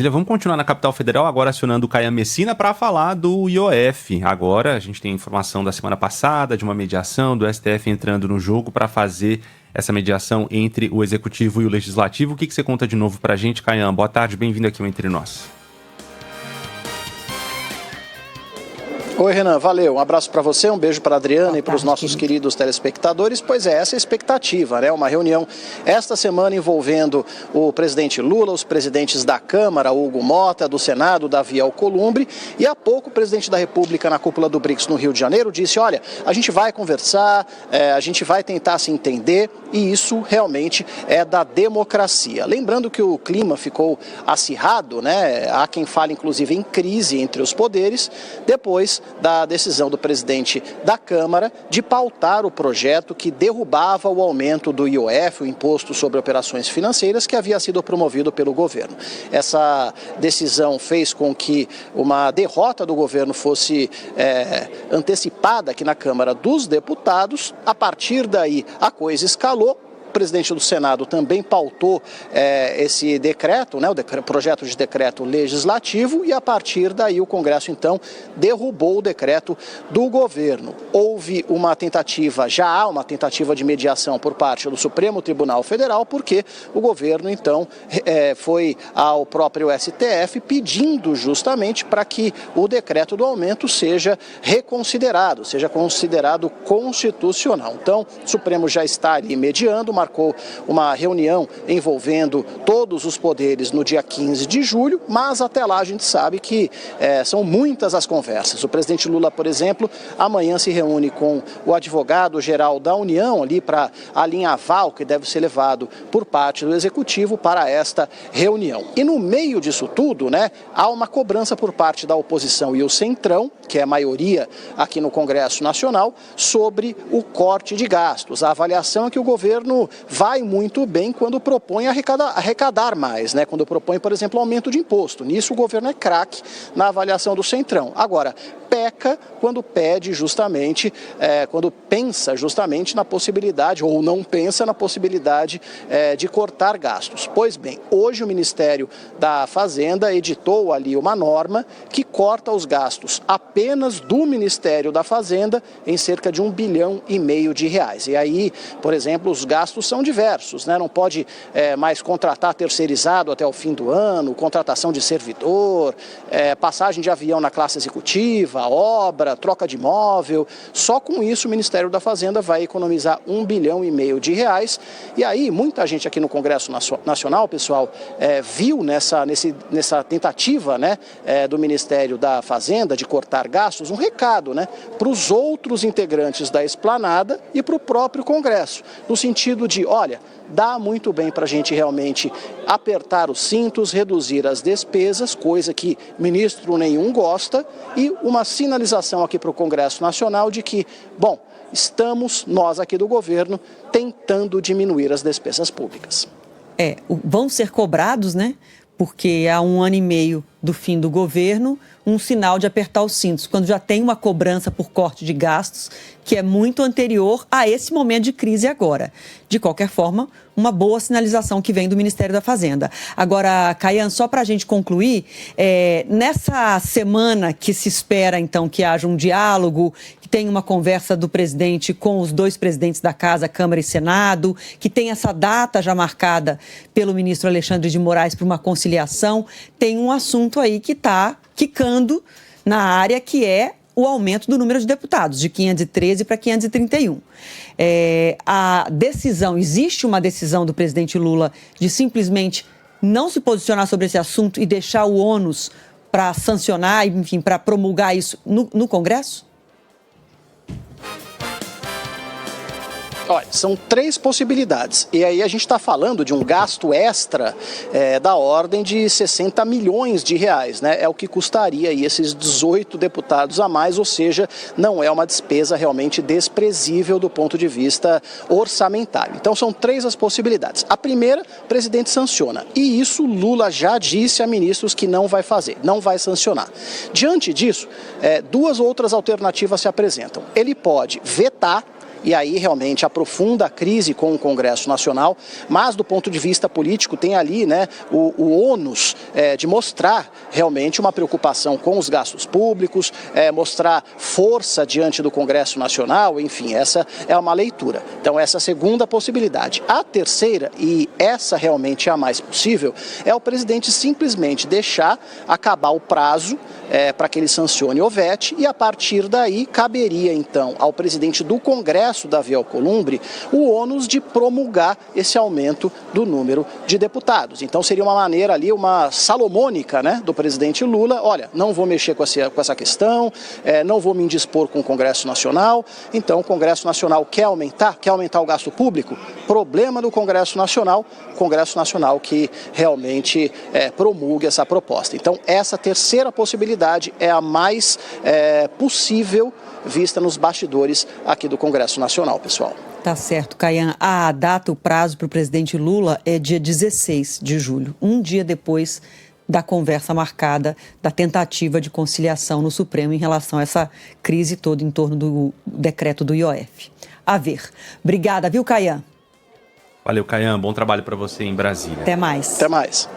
Vamos continuar na capital federal, agora acionando o Caian Messina para falar do IOF. Agora a gente tem informação da semana passada de uma mediação do STF entrando no jogo para fazer essa mediação entre o Executivo e o Legislativo. O que você conta de novo para a gente, Caian? Boa tarde, bem-vindo aqui ao Entre Nós. Oi, Renan, valeu. Um abraço para você, um beijo para a Adriana e para os nossos queridos telespectadores. Pois é, essa é a expectativa, né? Uma reunião esta semana envolvendo o presidente Lula, os presidentes da Câmara, Hugo Mota, do Senado, Davi Alcolumbre, e há pouco o presidente da República na cúpula do BRICS no Rio de Janeiro disse, olha, a gente vai conversar, a gente vai tentar se entender, e isso realmente é da democracia. Lembrando que o clima ficou acirrado, né? Há quem fale inclusive em crise entre os poderes, depois da decisão do presidente da Câmara de pautar o projeto que derrubava o aumento do IOF, o Imposto sobre Operações Financeiras, que havia sido promovido pelo governo. Essa decisão fez com que uma derrota do governo fosse antecipada aqui na Câmara dos Deputados. A partir daí, a coisa escalou. O presidente do Senado também pautou esse decreto, né, o projeto de decreto legislativo, e a partir daí o Congresso, então, derrubou o decreto do governo. Houve uma tentativa, já há uma tentativa de mediação por parte do Supremo Tribunal Federal, porque o governo, então, foi ao próprio STF pedindo justamente para que o decreto do aumento seja reconsiderado, seja considerado constitucional. Então, o Supremo já está ali mediando, marcou uma reunião envolvendo todos os poderes no dia 15 de julho, mas até lá a gente sabe que são muitas as conversas. O presidente Lula, por exemplo, amanhã se reúne com o advogado-geral da União ali para alinhavar o que deve ser levado por parte do Executivo para esta reunião. E no meio disso tudo, né, há uma cobrança por parte da oposição e o Centrão, que é a maioria aqui no Congresso Nacional, sobre o corte de gastos. A avaliação é que o governo vai muito bem quando propõe arrecadar mais, né? Quando propõe, por exemplo, aumento de imposto. Nisso o governo é craque na avaliação do Centrão. Agora, peca quando pede justamente, quando pensa justamente na possibilidade, ou não pensa na possibilidade de cortar gastos. Pois bem, hoje o Ministério da Fazenda editou ali uma norma que corta os gastos apenas do Ministério da Fazenda em cerca de R$1,5 bilhão de reais. E aí, por exemplo, os gastos são diversos, né? Não pode mais contratar terceirizado até o fim do ano, contratação de servidor, passagem de avião na classe executiva, obra, troca de imóvel. Só com isso o Ministério da Fazenda vai economizar R$1,5 bilhão de reais. E aí muita gente aqui no Congresso Nacional, pessoal, viu nessa tentativa, né, do Ministério da Fazenda de cortar gastos um recado, né, para os outros integrantes da esplanada e para o próprio Congresso, no sentido de, olha, dá muito bem para a gente realmente apertar os cintos, reduzir as despesas, coisa que ministro nenhum gosta, e uma sinalização aqui para o Congresso Nacional de que, bom, estamos, nós aqui do governo, tentando diminuir as despesas públicas. Vão ser cobrados, né? Porque há 1 ano e meio do fim do governo, um sinal de apertar os cintos, quando já tem uma cobrança por corte de gastos que é muito anterior a esse momento de crise agora. De qualquer forma, uma boa sinalização que vem do Ministério da Fazenda. Agora, Caian, só para a gente concluir, nessa semana que se espera, então, que haja um diálogo, que tenha uma conversa do presidente com os 2 presidentes da Casa, Câmara e Senado, que tem essa data já marcada pelo ministro Alexandre de Moraes para uma conciliação, tem um assunto aí que está quicando na área, que é o aumento do número de deputados, de 513 para 531. A decisão, existe uma decisão do presidente Lula de simplesmente não se posicionar sobre esse assunto e deixar o ônus para sancionar, enfim, para promulgar isso no Congresso? Olha, são 3 possibilidades. E aí a gente está falando de um gasto extra da ordem de 60 milhões de reais, né? É o que custaria aí esses 18 deputados a mais, ou seja, não é uma despesa realmente desprezível do ponto de vista orçamentário. Então são 3 as possibilidades. A primeira, o presidente sanciona. E isso Lula já disse a ministros que não vai fazer, não vai sancionar. Diante disso, 2 outras alternativas se apresentam. Ele pode vetar e aí realmente aprofunda a crise com o Congresso Nacional, mas do ponto de vista político tem ali, né, o ônus de mostrar realmente uma preocupação com os gastos públicos, mostrar força diante do Congresso Nacional, enfim, essa é uma leitura. Então essa é a segunda possibilidade. A terceira, e essa realmente é a mais possível, é o presidente simplesmente deixar acabar o prazo para que ele sancione o VET, e a partir daí caberia então ao presidente do Congresso, Davi Alcolumbre, o ônus de promulgar esse aumento do número de deputados. Então seria uma maneira ali, uma salomônica, né, do presidente Lula: olha, não vou mexer com essa questão, não vou me indispor com o Congresso Nacional. Então o Congresso Nacional quer aumentar o gasto público? Problema do Congresso Nacional que realmente promulgue essa proposta. Então essa terceira possibilidade é a mais possível vista nos bastidores aqui do Congresso Nacional, pessoal. Tá certo, Caian. A data, o prazo para o presidente Lula é dia 16 de julho, um dia depois da conversa marcada, da tentativa de conciliação no Supremo em relação a essa crise toda em torno do decreto do IOF. A ver. Obrigada, viu, Caian? Valeu, Caian. Bom trabalho para você em Brasília. Até mais. Até mais.